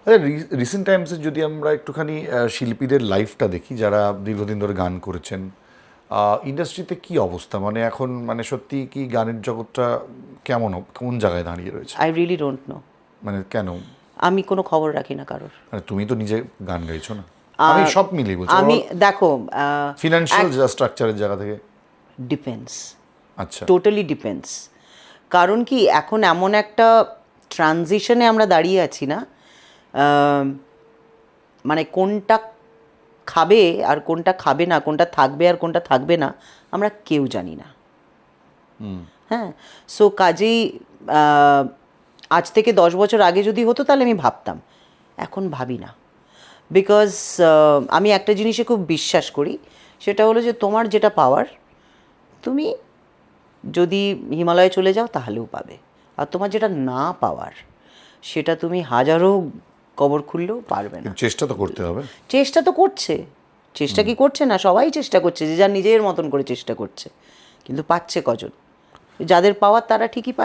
আচ্ছা, রিসেন্ট টাইমসে যদি আমরা একটুখানি শিল্পীদের লাইফটা দেখি যারা দীর্ঘদিন ধরে গান করেছেন, ইন্ডাস্ট্রিতে কি অবস্থা, মানে এখন মানে সত্যি কি গানের জগৎটা কোন জায়গায় দাঁড়িয়ে রয়েছে? I really don't know. মানে কেন? আমি কোনো খবর রাখি না কারোর। মানে তুমি তো নিজে গান গাইছো না, আমি সব মিলিয়ে বলছি, আমি দেখো, ফিনান্সিয়াল স্ট্রাকচারের জায়গা থেকে। ডিপেন্ডস, আচ্ছা, টোটালি ডিপেন্ডস। কারণ কি এখন এমন একটা ট্রানজিশনে আমরা দাঁড়িয়ে আছি না, মানে কোনটা খাবে আর কোনটা খাবে না, কোনটা থাকবে আর কোনটা থাকবে না, আমরা কেউ জানি না। হ্যাঁ, সো কাজেই আজ থেকে 10 বছর আগে যদি হতো তাহলে আমি ভাবতাম, এখন ভাবি না। বিকজ আমি একটা জিনিসে খুব বিশ্বাস করি, সেটা হলো যে তোমার যেটা পাওয়ার, তুমি যদি হিমালয়ে চলে যাও তাহলেও পাবে। আর তোমার যেটা না পাওয়ার, সেটা তুমি হাজারো কবর খুললেও পারবে না। চেষ্টা তো করতে হবে। চেষ্টা তো করছে, চেষ্টা কি করছে না? সবাই চেষ্টা করছে, যে যার নিজের মতন করে চেষ্টা করছে, কিন্তু পাচ্ছে কজন? যাদের পাওয়ার তারা ঠিকই পাচ্ছে।